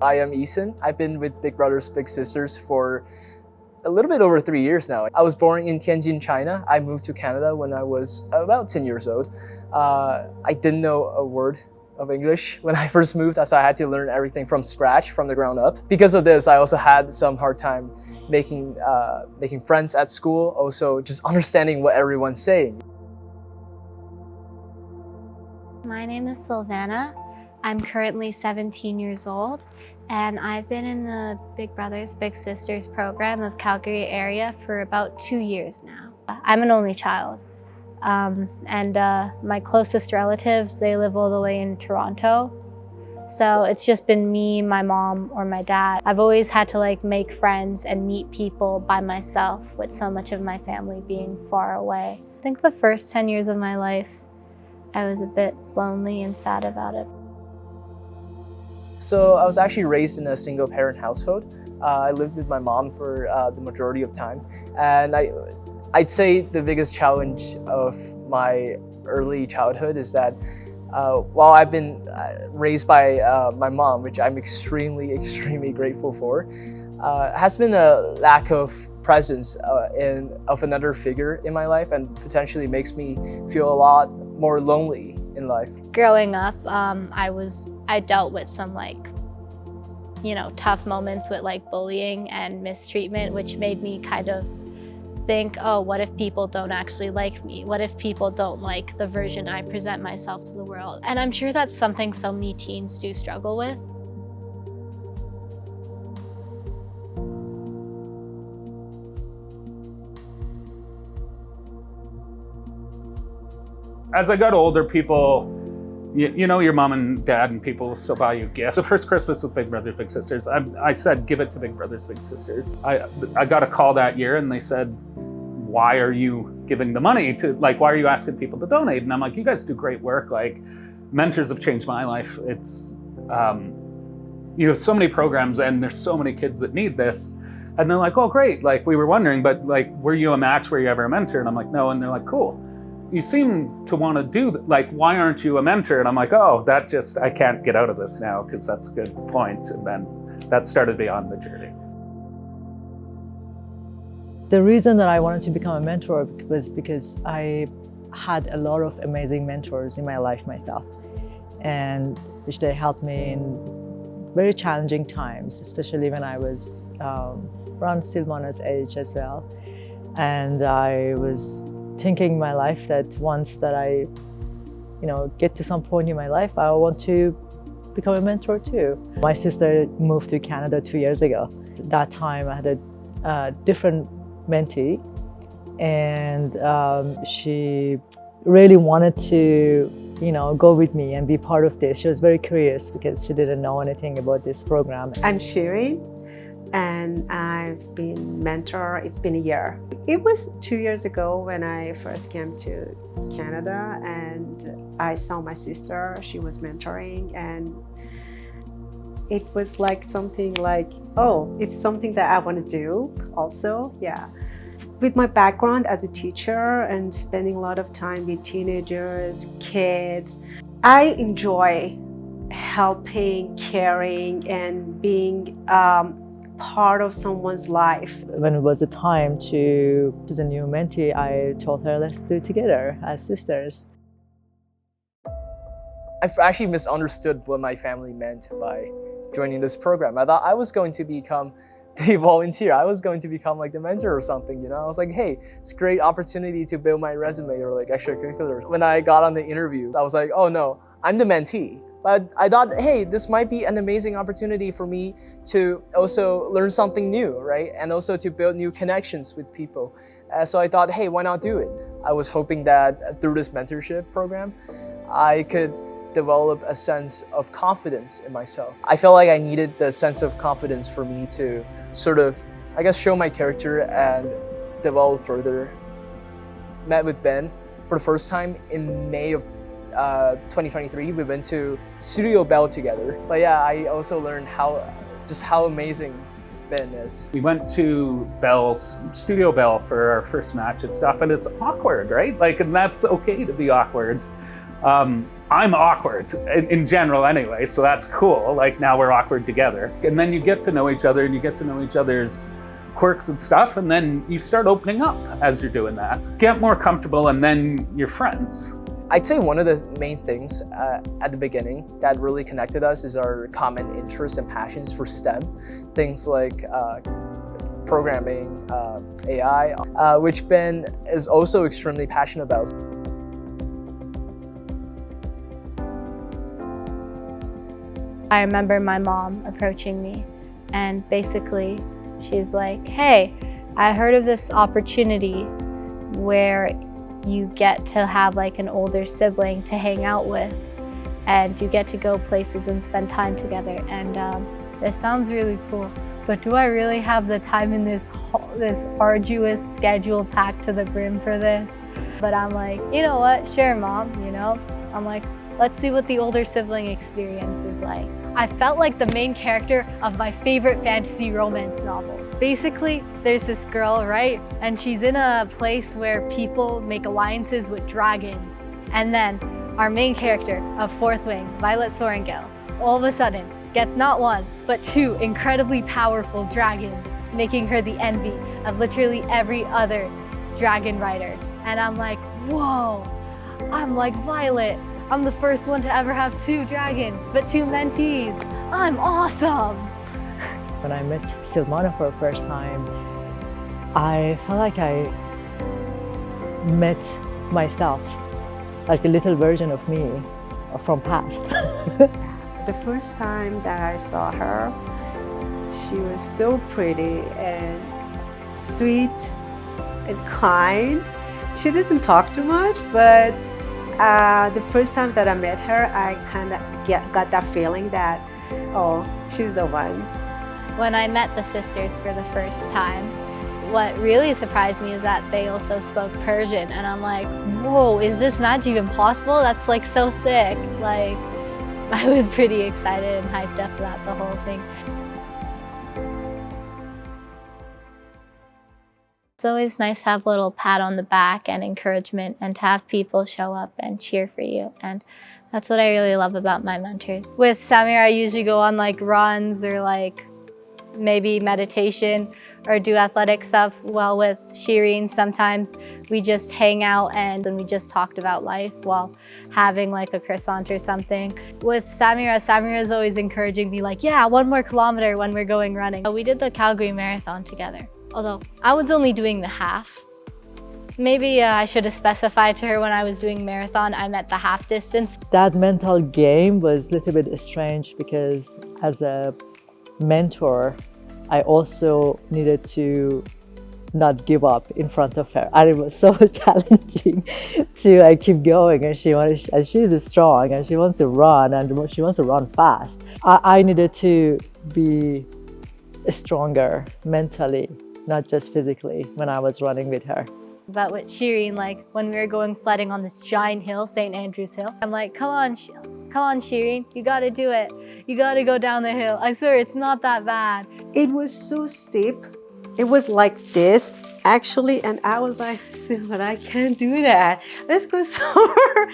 I am Eason. I've been with Big Brothers Big Sisters for a little bit over 3 years now. I was born in Tianjin, China. I moved to Canada when I was about 10 years old. I didn't know a word of English when I first moved, so I had to learn everything from scratch, from the ground up. Because of this, I also had some hard time making friends at school, also just understanding what everyone's saying. My name is Silvana. I'm currently 17 years old, and I've been in the Big Brothers Big Sisters program of Calgary area for about 2 years now. I'm an only child, and my closest relatives, they live all the way in Toronto. So it's just been me, my mom, or my dad. I've always had to make friends and meet people by myself, with so much of my family being far away. I think the first 10 years of my life, I was a bit lonely and sad about it. So I was actually raised in a single parent household. I lived with my mom for the majority of time. And I'd say the biggest challenge of my early childhood is that while I've been raised by my mom, which I'm extremely grateful for, has been a lack of presence of another figure in my life, and potentially makes me feel a lot more lonely in life. Growing up, I dealt with some tough moments with bullying and mistreatment, which made me kind of think, oh, what if people don't actually like me? What if people don't like the version I present myself to the world? And I'm sure that's something so many teens do struggle with. As I got older, people, you know, your mom and dad and people will still buy you gifts. The first Christmas with Big Brothers Big Sisters, I said, give it to Big Brothers Big Sisters. I got a call that year and they said, why are you giving the money to, why are you asking people to donate? And I'm like, you guys do great work. Mentors have changed my life. It's, you have so many programs and there's so many kids that need this. And they're like, oh, great. We were wondering, but were you a match? Were you ever a mentor? And I'm like, no. And they're like, cool. You seem to want to do, why aren't you a mentor? And I'm like, oh, I can't get out of this now, because that's a good point. And then that started me on the journey. The reason that I wanted to become a mentor was because I had a lot of amazing mentors in my life myself, and which they helped me in very challenging times, especially when I was around Silvana's age as well. And I was thinking in my life that once that I, get to some point in my life, I want to become a mentor too. My sister moved to Canada 2 years ago. At that time, I had a different mentee, and she really wanted to, go with me and be part of this. She was very curious because she didn't know anything about this program. I'm Shireen, and I've been mentor, it's been a year. It was 2 years ago when I first came to Canada, and I saw my sister, she was mentoring, and it was something oh, it's something that I want to do also, yeah. With my background as a teacher and spending a lot of time with teenagers, kids, I enjoy helping, caring, and being part of someone's life. When it was a time to choose a new mentee, I told her, let's do it together as sisters. I've actually misunderstood what my family meant by joining this program. I thought I was going to become the volunteer. I was going to become the mentor or something, I was like, hey, it's a great opportunity to build my resume or extracurriculars. When I got on the interview, I was like, oh no, I'm the mentee. But I thought, hey, this might be an amazing opportunity for me to also learn something new, right? And also to build new connections with people. So I thought, hey, why not do it? I was hoping that through this mentorship program, I could develop a sense of confidence in myself. I felt like I needed the sense of confidence for me to sort of, show my character and develop further. Met with Ben for the first time in May of 2023. We went to Studio Bell together. But yeah, I also learned how amazing Ben is. We went to Studio Bell for our first match and stuff, and it's awkward, right? And that's okay to be awkward. I'm awkward in general anyway, so that's cool. Like now we're awkward together. And then you get to know each other and you get to know each other's quirks and stuff, and then you start opening up as you're doing that. Get more comfortable and then you're friends. I'd say one of the main things at the beginning that really connected us is our common interests and passions for STEM. Things like programming, AI, which Ben is also extremely passionate about. I remember my mom approaching me and basically she's like, hey, I heard of this opportunity where you get to have like an older sibling to hang out with and you get to go places and spend time together. And this sounds really cool, but do I really have the time in this arduous schedule packed to the brim for this? But I'm like, you know what, sure mom, you know? I'm like, let's see what the older sibling experience is like. I felt like the main character of my favorite fantasy romance novel. Basically, there's this girl, right? And she's in a place where people make alliances with dragons. And then our main character of Fourth Wing, Violet Sorrengail, all of a sudden gets not one, but two incredibly powerful dragons, making her the envy of literally every other dragon rider. And I'm like, whoa, I'm like Violet. I'm the first one to ever have two dragons, but two mentees. I'm awesome. When I met Silvana for the first time, I felt like I met myself, like a little version of me from past. The first time that I saw her, she was so pretty and sweet and kind. She didn't talk too much, but the first time that I met her, I kind of got that feeling that, oh, she's the one. When I met the sisters for the first time, what really surprised me is that they also spoke Persian. And I'm like, whoa, is this not even possible? That's like so sick. Like, I was pretty excited and hyped up about the whole thing. It's always nice to have a little pat on the back and encouragement and to have people show up and cheer for you. And that's what I really love about my mentors. With Samira, I usually go on like runs or like maybe meditation or do athletic stuff. Well, with Shireen, sometimes we just hang out and then we just talked about life while having like a croissant or something. With Samira is always encouraging me like, yeah, 1 more kilometer when we're going running. We did the Calgary Marathon together. Although I was only doing the half. Maybe I should have specified to her when I was doing marathon, I meant the half distance. That mental game was a little bit strange because as a mentor, I also needed to not give up in front of her. And it was so challenging to keep going. And she's strong and she wants to run and she wants to run fast. I needed to be stronger mentally, not just physically, when I was running with her. But with Shireen, like when we were going sledding on this giant hill, St. Andrew's Hill, I'm like, come on Shireen, you gotta do it. You gotta go down the hill. I swear it's not that bad. It was so steep. It was like this, actually, and I was like, but I can't do that. Let's go somewhere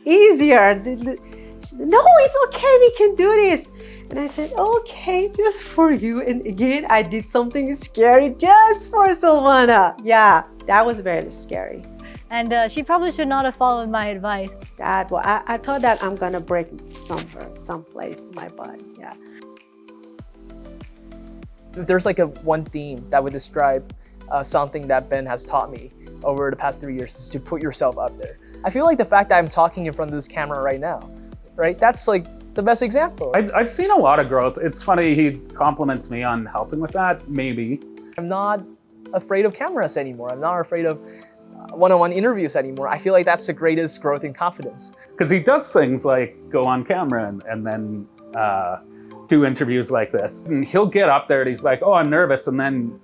easier. No, it's okay, we can do this. And I said, okay, just for you. And again, I did something scary just for Silvana. Yeah, that was very scary. And she probably should not have followed my advice. Well, I thought that I'm gonna break someplace in my butt, yeah. If there's like one theme that would describe something that Ben has taught me over the past 3 years is to put yourself up there. I feel like the fact that I'm talking in front of this camera right now, right? That's like the best example. I've seen a lot of growth. It's funny, he compliments me on helping with that, maybe. I'm not afraid of cameras anymore. I'm not afraid of one-on-one interviews anymore. I feel like that's the greatest growth in confidence. Because he does things like go on camera and then do interviews like this. And he'll get up there and he's like, oh, I'm nervous. And then,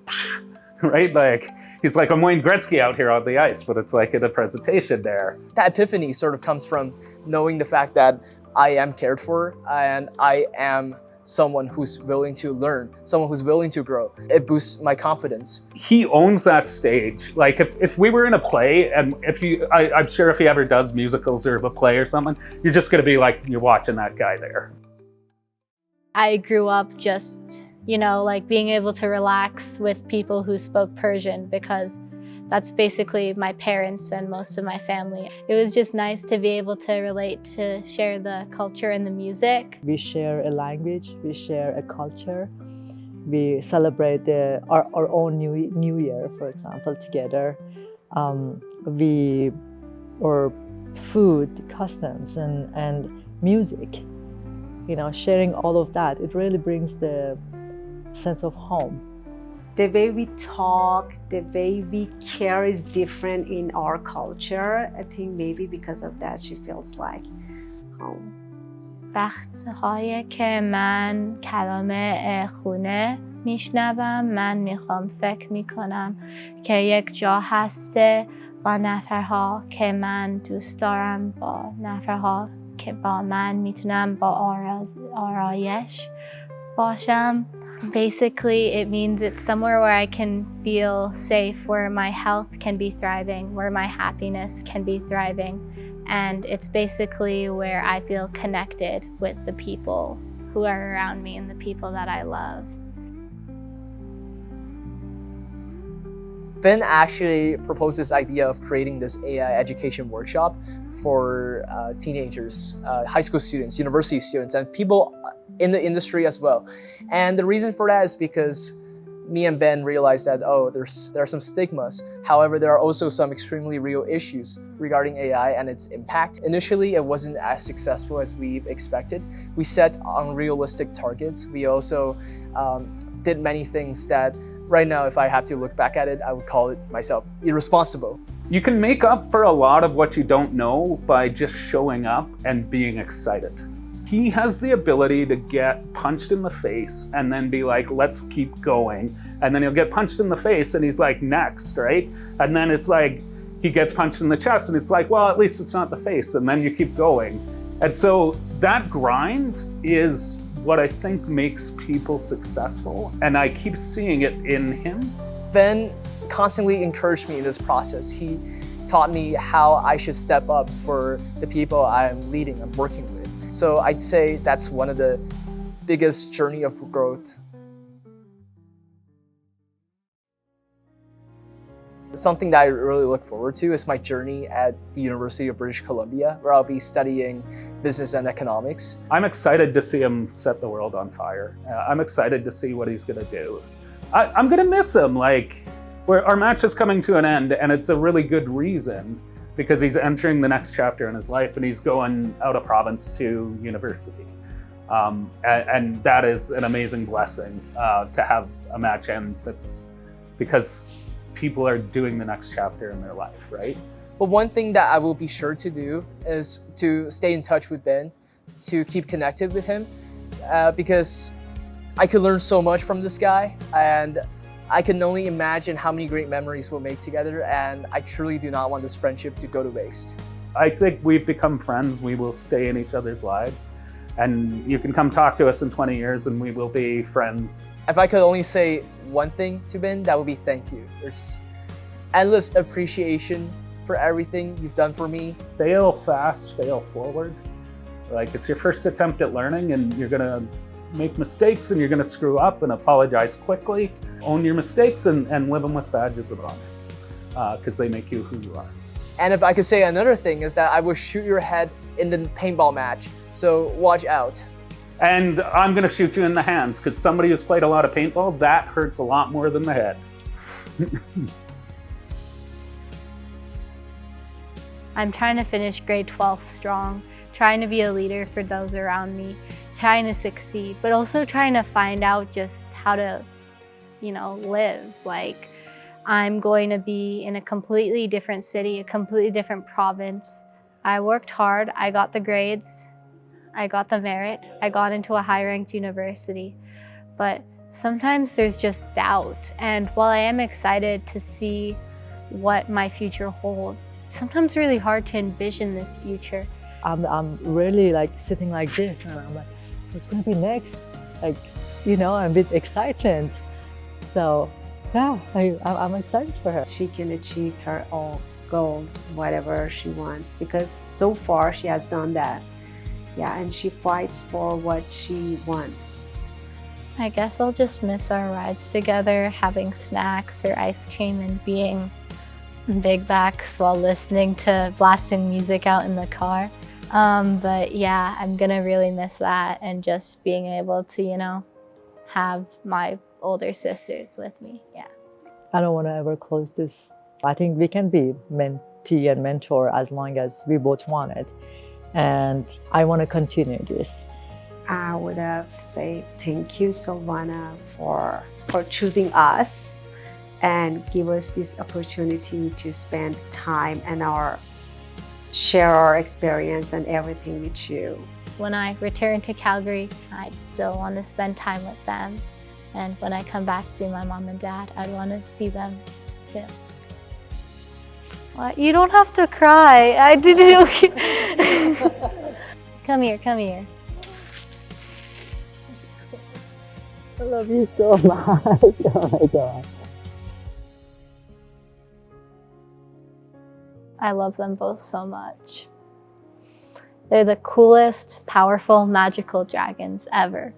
right? Like, he's like, I'm Wayne Gretzky out here on the ice, but it's like in a presentation there. That epiphany sort of comes from knowing the fact that I am cared for and I am someone who's willing to learn, someone who's willing to grow. It boosts my confidence. He owns that stage. Like if we were in a play, and I'm sure if he ever does musicals or a play or something, you're just gonna be like, you're watching that guy there. I grew up just, like being able to relax with people who spoke Persian, because that's basically my parents and most of my family. It was just nice to be able to relate, to share the culture and the music. We share a language, we share a culture. We celebrate our own new year, for example, together. Or food, customs, and music. Sharing all of that, it really brings the sense of home. The way we talk, the way we care is different in our culture. I think maybe because of that she feels like home. وقت‌هایی که من کلام خونه میشنوم، من میخوام فکر میکنم که یک جا هسته با نفرها که من دوست دارم، با نفرها که با من میتونم با آرایش باشم. Basically, it means it's somewhere where I can feel safe, where my health can be thriving, where my happiness can be thriving. And it's basically where I feel connected with the people who are around me and the people that I love. Ben actually proposed this idea of creating this AI education workshop for teenagers, high school students, university students, and people in the industry as well. And the reason for that is because me and Ben realized that, there are some stigmas. However, there are also some extremely real issues regarding AI and its impact. Initially, it wasn't as successful as we expected. We set unrealistic targets. We also did many things that right now, if I have to look back at it, I would call it myself irresponsible. You can make up for a lot of what you don't know by just showing up and being excited. He has the ability to get punched in the face and then be like, let's keep going. And then he'll get punched in the face and he's like, next, right? And then it's like, he gets punched in the chest and it's like, well, at least it's not the face. And then you keep going. And so that grind is what I think makes people successful. And I keep seeing it in him. Ben constantly encouraged me in this process. He taught me how I should step up for the people I'm leading, I'm working with. So I'd say that's one of the biggest journey of growth. Something that I really look forward to is my journey at the University of British Columbia, where I'll be studying business and economics. I'm excited to see him set the world on fire. I'm excited to see what he's gonna do. I'm gonna miss him. Our match is coming to an end, and it's a really good reason, because he's entering the next chapter in his life and he's going out of province to university. And that is an amazing blessing to have a match end, that's because people are doing the next chapter in their life, right? But one thing that I will be sure to do is to stay in touch with Ben, to keep connected with him, because I could learn so much from this guy, and I can only imagine how many great memories we'll make together, and I truly do not want this friendship to go to waste. I think we've become friends. We will stay in each other's lives, and you can come talk to us in 20 years and we will be friends. If I could only say one thing to Ben, that would be thank you. There's endless appreciation for everything you've done for me. Fail fast, fail forward. It's your first attempt at learning, and you're gonna make mistakes and you're gonna screw up, and apologize quickly. Own your mistakes and live them with badges of honor, because they make you who you are. And if I could say another thing is that I will shoot your head in the paintball match, so watch out. And I'm gonna shoot you in the hands, because somebody who's played a lot of paintball, that hurts a lot more than the head. I'm trying to finish grade 12 strong, trying to be a leader for those around me, trying to succeed, but also trying to find out just how to, live. I'm going to be in a completely different city, a completely different province. I worked hard, I got the grades, I got the merit, I got into a high-ranked university, but sometimes there's just doubt. And while I am excited to see what my future holds, it's sometimes really hard to envision this future. I'm really sitting like this, and I'm like, what's gonna be next? like, a bit excitement. So yeah, I'm excited for her. She can achieve her own goals, whatever she wants, because so far she has done that. Yeah, and she fights for what she wants. I guess I'll just miss our rides together, having snacks or ice cream and being big backs while listening to blasting music out in the car. But yeah, I'm gonna really miss that, and just being able to, have my older sisters with me. Yeah. I don't want to ever close this. I think we can be mentee and mentor as long as we both want it. And I want to continue this. I would have said thank you, Silvana, for choosing us and give us this opportunity to spend time and share our experience and everything with you. When I return to Calgary, I still want to spend time with them. And when I come back to see my mom and dad, I'd want to see them too. What? You don't have to cry. I didn't. Come here, come here. I love you so much. Oh my God. I love them both so much. They're the coolest, powerful, magical dragons ever.